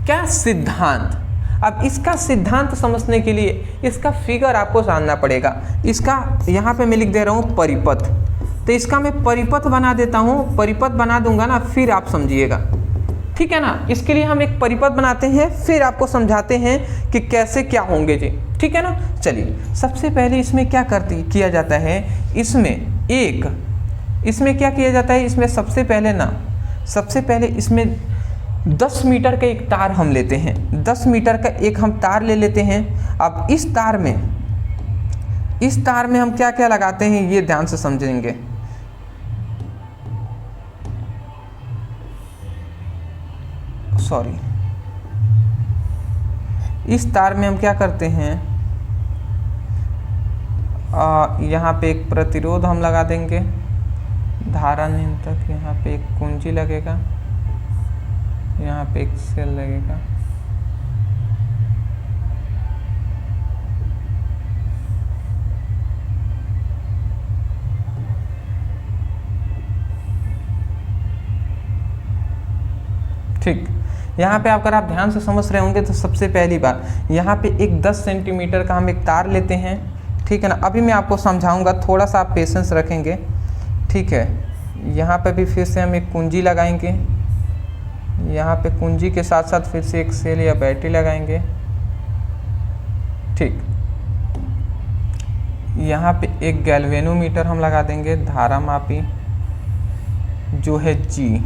क्या सिद्धांत। अब इसका सिद्धांत समझने के लिए इसका फिगर आपको जानना पड़ेगा। इसका यहाँ पे मैं लिख दे रहा हूँ परिपथ, तो इसका मैं परिपथ बना देता हूँ। परिपथ बना दूंगा ना, फिर आप समझिएगा। ठीक है ना? इसके लिए हम एक परिपथ बनाते हैं, फिर आपको समझाते हैं कि कैसे क्या होंगे जी। ठीक है ना? चलिए, सबसे पहले इसमें क्या किया जाता है? इसमें क्या किया जाता है? इसमें सबसे पहले इसमें 10 मीटर का एक तार हम लेते हैं। 10 मीटर का एक हम तार ले लेते हैं। अब इस तार में हम क्या क्या लगाते हैं, ये ध्यान से समझेंगे। इस तार में हम क्या करते हैं, यहाँ पे एक प्रतिरोध हम लगा देंगे, धारा नियंत्रक, यहाँ पे एक कुंजी लगेगा, यहाँ पे एक सेल लगेगा। ठीक, यहाँ पे अगर आप ध्यान से समझ रहे होंगे तो सबसे पहली बात, यहाँ पे एक 10 सेंटीमीटर का हम एक तार लेते हैं। ठीक है ना। अभी मैं आपको समझाऊंगा, थोड़ा सा आप पेशेंस रखेंगे, ठीक है। यहाँ पे भी फिर से हम एक कुंजी लगाएंगे, यहाँ पे कुंजी के साथ साथ फिर से एक सेल या बैटरी लगाएंगे, ठीक। यहाँ पे एक गैल्वेनोमीटर हम लगा देंगे, धारा मापी जो है G,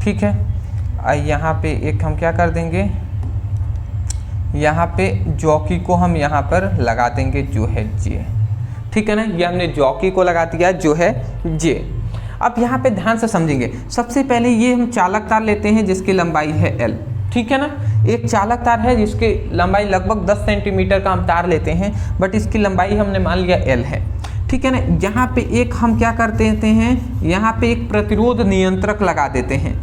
ठीक है। यहाँ पे एक हम क्या कर देंगे, यहाँ पे जॉकी को हम यहाँ पर लगा देंगे जो है J, ठीक है ना। ये हमने जॉकी को लगा दिया जो है J। अब यहाँ पे ध्यान से समझेंगे, सबसे पहले ये हम चालक तार लेते हैं जिसकी लंबाई है L, ठीक है ना। एक चालक तार है जिसकी लंबाई लगभग 10 सेंटीमीटर का हम तार लेते हैं, बट इसकी लंबाई हमने मान लिया L है, ठीक है ना। यहाँ पे एक हम क्या कर देते हैं, यहाँ पे एक प्रतिरोध नियंत्रक लगा देते हैं,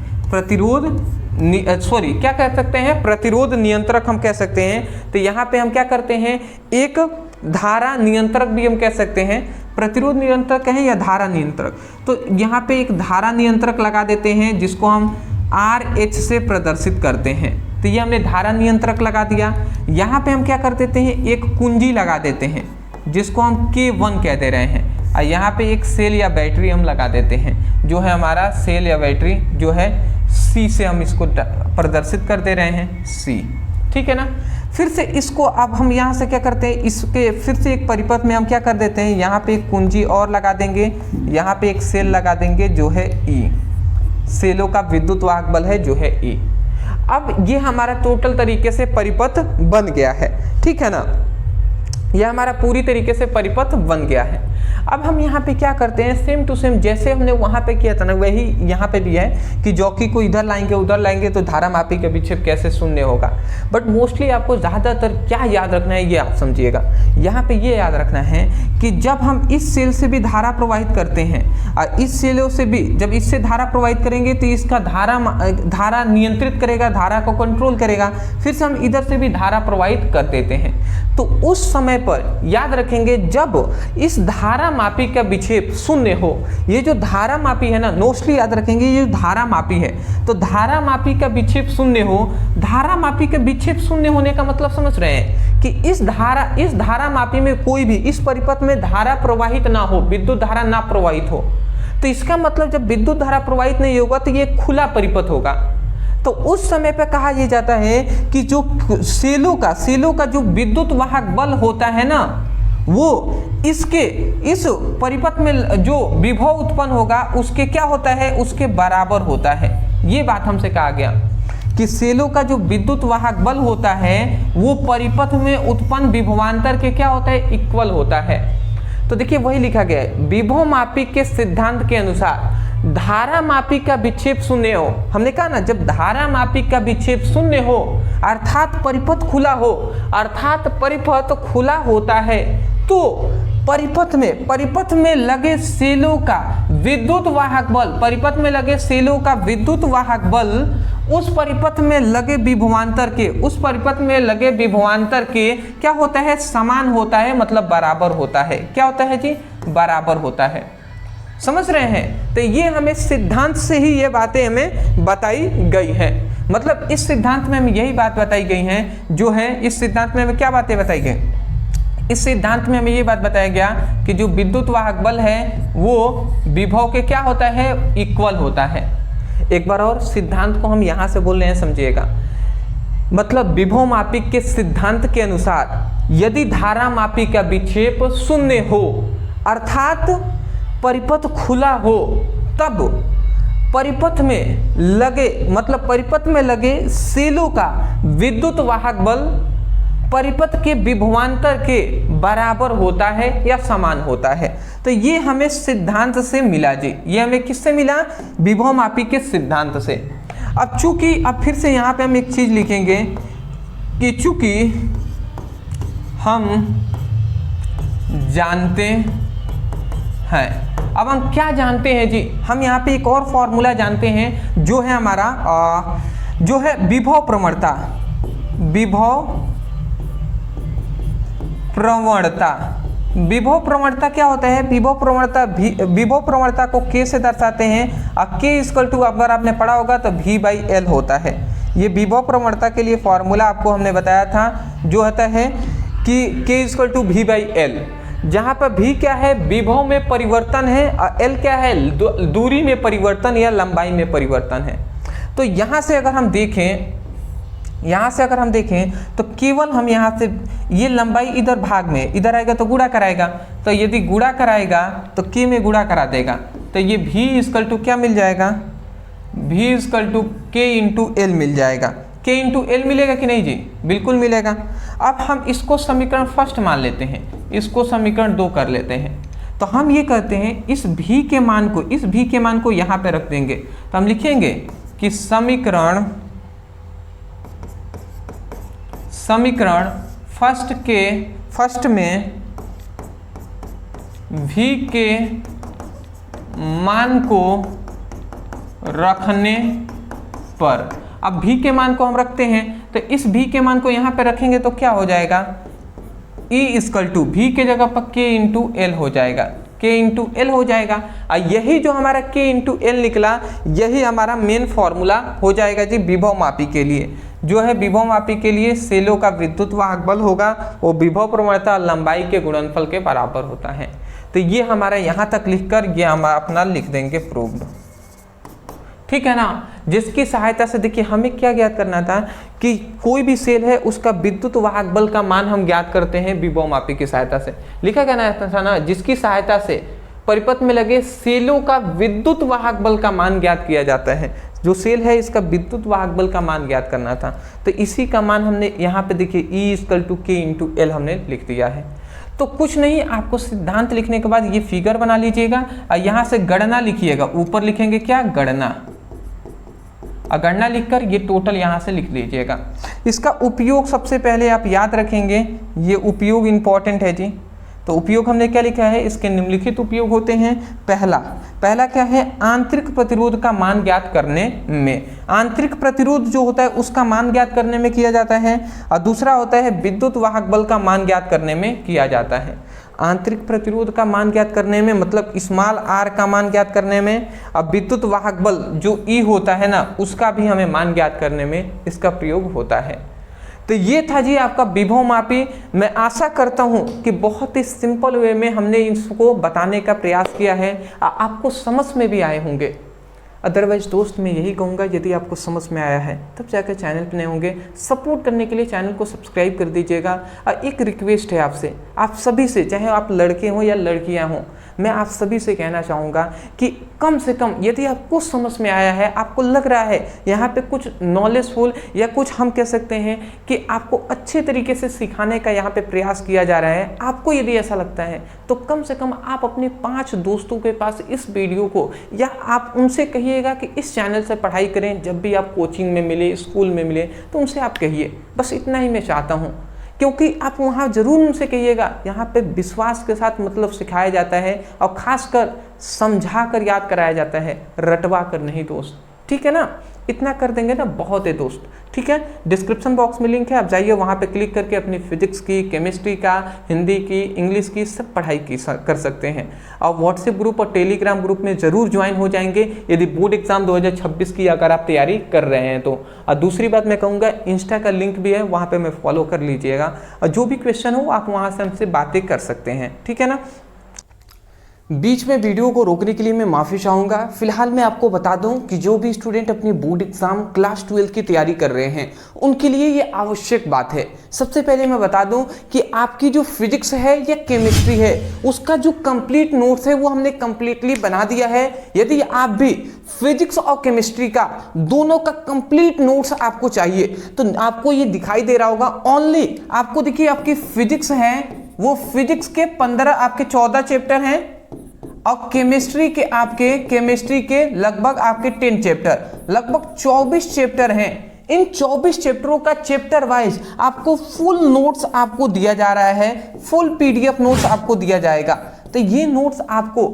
क्या कह सकते हैं, प्रतिरोध नियंत्रक हम कह सकते हैं। तो यहाँ पे हम क्या करते हैं, एक धारा नियंत्रक भी हम कह सकते हैं, प्रतिरोध नियंत्रक कहें या धारा नियंत्रक। तो यहाँ पे एक धारा नियंत्रक लगा देते हैं जिसको हम RH से प्रदर्शित करते हैं। तो ये हमने धारा नियंत्रक लगा दिया। यहाँ पे हम क्या कर देते हैं, एक कुंजी लगा देते हैं जिसको हम K1 कह दे रहे हैं, और यहाँ पे एक सेल या बैटरी हम लगा देते हैं जो है हमारा सेल या बैटरी जो है C से हम इसको प्रदर्शित कर दे रहे हैं C, ठीक है ना। फिर से इसको अब हम यहाँ से क्या करते हैं, इसके फिर से एक परिपथ में हम क्या कर देते हैं, यहाँ पे एक कुंजी और लगा देंगे, यहाँ पे एक सेल लगा देंगे जो है E, सेलों का विद्युत वाहक बल है जो है E। अब ये हमारा टोटल तरीके से परिपथ बन गया है, ठीक है ना। यह हमारा पूरी तरीके से परिपथ बन गया है। अब हम यहाँ पे क्या करते हैं, सेम टू सेम जैसे हमने वहाँ पे किया था ना, वही यहाँ पे भी है कि जॉकी को इधर लाएंगे उधर लाएंगे तो धारा मापी का विक्षेप कैसे शून्य होगा। बट मोस्टली आपको ज़्यादातर क्या याद रखना है ये आप समझिएगा। यहाँ पे ये याद रखना है कि जब हम इस सेल से भी धारा प्रवाहित करते हैं और इस सेलों से भी जब इससे धारा प्रवाहित करेंगे तो इसका धारा नियंत्रित करेगा, धारा को कंट्रोल करेगा। फिर से हम इधर से भी धारा प्रवाहित कर देते हैं। तो उस समय पर याद रखेंगे जब इस धारा मापी का विक्षेप शून्य हो, ये जो धारा मापी है ना, मोस्टली याद रखेंगे ये धारा मापी है, तो धारा मापी का विक्षेप शून्य हो। धारा मापी का विक्षेप शून्य होने का मतलब समझ रहे हैं कि इस धारा मापी में कोई भी इस परिपथ में धारा प्रवाहित ना हो, विद्युत धारा ना प्रवाहित हो। तो इसका मतलब जब विद्युत धारा प्रवाहित नहीं होगा तो ये खुला परिपथ होगा। तो उस समय पे कहा यह जाता है कि जो सेलों का जो विद्युत वाहक बल होता है ना, वो इस परिपथ में जो विभव उत्पन्न होगा उसके क्या होता है, उसके बराबर होता है। ये बात हमसे कहा गया कि सेलों का जो विद्युत वाहक बल होता है वो परिपथ में उत्पन्न विभवांतर के क्या होता है, इक्वल होता है। तो देखिए वही लिखा गया है, विभव मापी के सिद्धांत के अनुसार धारा मापी का विक्षेप शून्य हो। हमने कहा ना, जब धारा मापी का विक्षेप शून्य हो अर्थात परिपथ खुला हो, अर्थात परिपथ खुला होता है, तो परिपथ में लगे सेलों का विद्युत वाहक बल, परिपथ में लगे सेलों का विद्युत वाहक बल उस परिपथ में लगे विभवांतर के क्या होता है, समान होता है, मतलब बराबर होता है। क्या होता है जी, बराबर होता है। समझ रहे हैं। तो ये हमें सिद्धांत से ही ये बातें हमें बताई गई हैं। मतलब इस सिद्धांत में हमें यही बात बताई गई है जो है, इस सिद्धांत में हमें क्या बातें बताई गई, इस सिद्धांत में हमें ये बात बताया गया कि जो विद्युत वाहक बल है वो विभव के क्या होता है, इक्वल होता है। एक बार और सिद्धांत को हम यहाँ से बोल रहे हैं, समझिएगा। मतलब विभव मापी के सिद्धांत के अनुसार यदि धारा मापी का विक्षेप शून्य हो अर्थात परिपथ खुला हो, तब परिपथ में लगे सेलों का विद्युत वाहक बल परिपथ के विभवांतर के बराबर होता है या समान होता है। तो ये हमें सिद्धांत से मिला जी, ये हमें किससे मिला, विभव मापी के सिद्धांत से। अब चूंकि अब फिर से यहाँ पे हम एक चीज लिखेंगे कि चूंकि हम जानते हैं, अब हम क्या जानते हैं जी, हम यहाँ पे एक और फॉर्मूला जानते हैं जो है हमारा जो है विभव प्रवणता। विभव प्रवणता क्या होता है, विभव प्रवणता को K से दर्शाते हैं और K इक्वल टू अगर आपने पढ़ा होगा तो V/L होता है। ये विभव प्रवणता के लिए फॉर्मूला आपको हमने बताया था जो होता है कि K equal to V by L, जहाँ पर V क्या है, विभव में परिवर्तन है, और L क्या है, दूरी में परिवर्तन या लंबाई में परिवर्तन है। तो यहाँ से अगर हम देखें, तो केवल हम यहाँ से ये लंबाई इधर भाग में, इधर आएगा तो गुणा कराएगा, तो यदि गुणा कराएगा तो K में गुणा करा देगा, तो ये V इक्वल टू क्या मिल जाएगा, V equal to K into L मिल जाएगा। K इंटू एल मिलेगा कि नहीं जी, बिल्कुल मिलेगा। अब हम इसको समीकरण फर्स्ट मान लेते हैं, इसको समीकरण 2 कर लेते हैं। तो हम ये करते हैं, इस V के मान को यहाँ पे रख देंगे, तो हम लिखेंगे कि समीकरण फर्स्ट में V के मान को रखने पर, अब V के मान को हम रखते हैं, तो इस V के मान को यहाँ पे रखेंगे तो क्या हो जाएगा, E इक्वल टू V के जगह पर K इंटू एल हो जाएगा, K इंटू एल हो जाएगा। और यही जो हमारा K इंटू एल निकला, यही हमारा मेन फॉर्मूला हो जाएगा जी विभव मापी के लिए। जो है विभव मापी के लिए सेलों का विद्युत वाहक बल होगा, वो विभव प्रवणता लंबाई के गुणनफल के बराबर होता है। तो ये हमारा यहाँ तक लिखकर ये हम अपना लिख देंगे प्रूव्ड, ठीक है ना। जिसकी सहायता से देखिए हमें क्या ज्ञात करना था कि कोई भी सेल है उसका विद्युत वाहक बल का मान हम ज्ञात करते हैं विभव मापी की सहायता से। लिखा क्या था ना, जिसकी सहायता से परिपथ में लगे सेलों का विद्युत वाहक बल का मान ज्ञात किया जाता है। जो सेल है इसका विद्युत वाहक बल का मान ज्ञात करना था, तो इसी का मान हमने यहाँ पे देखिए E equal to K into L हमने लिख दिया है। तो कुछ नहीं, आपको सिद्धांत लिखने के बाद ये फिगर बना लीजिएगा और यहाँ से गणना लिखिएगा, ऊपर लिखेंगे क्या, गणना, और गणना लिखकर ये टोटल यहाँ से लिख लीजिएगा। इसका उपयोग सबसे पहले आप याद रखेंगे, ये उपयोग इंपॉर्टेंट है जी। तो उपयोग हमने क्या लिखा है, इसके निम्नलिखित उपयोग होते हैं। पहला क्या है, आंतरिक प्रतिरोध का मान ज्ञात करने में, आंतरिक प्रतिरोध जो होता है उसका मान ज्ञात करने में किया जाता है। और दूसरा होता है विद्युत वाहक बल का मान ज्ञात करने में किया जाता है। आंतरिक प्रतिरोध का मान ज्ञात करने में मतलब स्मॉल r का मान ज्ञात करने में, अब विद्युत वाहक बल जो E होता है ना, उसका भी हमें मान ज्ञात करने में इसका प्रयोग होता है। तो ये था जी आपका विभव मापी। मैं आशा करता हूँ कि बहुत ही सिंपल वे में हमने इसको बताने का प्रयास किया है, आपको समझ में भी आए होंगे। अदरवाइज दोस्त मैं यही कहूँगा, यदि आपको समझ में आया है तब जाकर चैनल पर नए होंगे, सपोर्ट करने के लिए चैनल को सब्सक्राइब कर दीजिएगा। और एक रिक्वेस्ट है आपसे, आप सभी से, चाहे आप लड़के हों या लड़कियां हों, मैं आप सभी से कहना चाहूँगा कि कम से कम यदि आपको समझ में आया है, आपको लग रहा है यहाँ पे कुछ नॉलेजफुल या कुछ हम कह सकते हैं कि आपको अच्छे तरीके से सिखाने का यहाँ पे प्रयास किया जा रहा है, आपको यदि ऐसा लगता है तो कम से कम आप अपने 5 दोस्तों के पास इस वीडियो को, या आप उनसे कहिएगा कि इस चैनल से पढ़ाई करें। जब भी आप कोचिंग में मिले, स्कूल में मिले, तो उनसे आप कहिए। बस इतना ही मैं चाहता हूँ, क्योंकि आप वहाँ जरूर उनसे कहिएगा। यहाँ पे विश्वास के साथ मतलब सिखाया जाता है, और खासकर समझा कर याद कराया जाता है, रटवा कर नहीं दोस्त, ठीक है ना। इतना कर देंगे ना, बहुत है दोस्त, ठीक है। डिस्क्रिप्शन बॉक्स में लिंक है, आप जाइए वहाँ पे क्लिक करके अपनी फिजिक्स की, केमिस्ट्री का, हिंदी की, इंग्लिश की सब पढ़ाई कर सकते हैं। और व्हाट्सएप ग्रुप और टेलीग्राम ग्रुप में ज़रूर ज्वाइन हो जाएंगे यदि बोर्ड एग्जाम 2026 की अगर आप तैयारी कर रहे हैं तो। और दूसरी बात मैं कहूँगा, इंस्टा का लिंक भी है, वहाँ पर मैं फॉलो कर लीजिएगा, और जो भी क्वेश्चन हो आप वहाँ से हमसे बातें कर सकते हैं, ठीक है ना। बीच में वीडियो को रोकने के लिए मैं माफ़ी चाहूँगा। फिलहाल मैं आपको बता दूं कि जो भी स्टूडेंट अपनी बोर्ड एग्जाम क्लास 12 की तैयारी कर रहे हैं उनके लिए ये आवश्यक बात है। सबसे पहले मैं बता दूं कि आपकी जो फिजिक्स है या केमिस्ट्री है उसका जो कंप्लीट नोट्स है वो हमने कंप्लीटली बना दिया है। यदि आप भी फिजिक्स और केमिस्ट्री का दोनों का कंप्लीट नोट्स आपको चाहिए तो आपको ये दिखाई दे रहा होगा। ओनली आपको देखिए, आपकी फिजिक्स है वो फिजिक्स के 15 आपके 14 चैप्टर हैं, और केमिस्ट्री के लगभग आपके 10 चैप्टर, लगभग 24 चैप्टर हैं। इन 24 चैप्टरों का चैप्टर वाइज आपको फुल नोट्स आपको दिया जा रहा है, फुल पीडीएफ नोट्स आपको दिया जाएगा। तो ये नोट्स आपको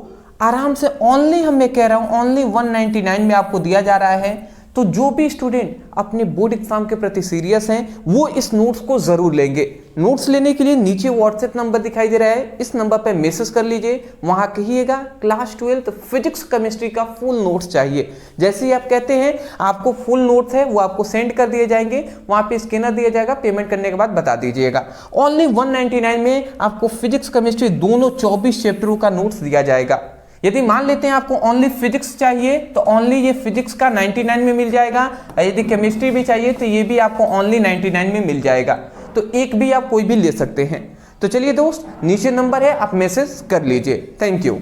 आराम से ओनली, मैं कह रहा हूं ओनली 199 में आपको दिया जा रहा है। तो जो भी स्टूडेंट अपने बोर्ड एग्जाम के प्रति सीरियस हैं वो इस नोट्स को जरूर लेंगे। नोट्स लेने के लिए नीचे व्हाट्सएप नंबर दिखाई दे रहा है, इस नंबर पर मैसेज कर लीजिए। वहां कहिएगा क्लास 12 फिजिक्स केमिस्ट्री का फुल नोट्स चाहिए। जैसे ही आप कहते हैं आपको फुल नोट्स है वो आपको सेंड कर दिए जाएंगे, वहां पे स्कैनर दिया जाएगा, पेमेंट करने के बाद बता दीजिएगा। ओनली 199 में आपको फिजिक्स केमिस्ट्री दोनों 24 चैप्टरों का नोट्स दिया जाएगा। यदि मान लेते हैं आपको ओनली फिजिक्स चाहिए तो ओनली ये फिजिक्स का 99 में मिल जाएगा, और यदि केमिस्ट्री भी चाहिए तो ये भी आपको ओनली 99 में मिल जाएगा। तो एक भी आप कोई भी ले सकते हैं। तो चलिए दोस्त, नीचे नंबर है, आप मैसेज कर लीजिए। Thank you.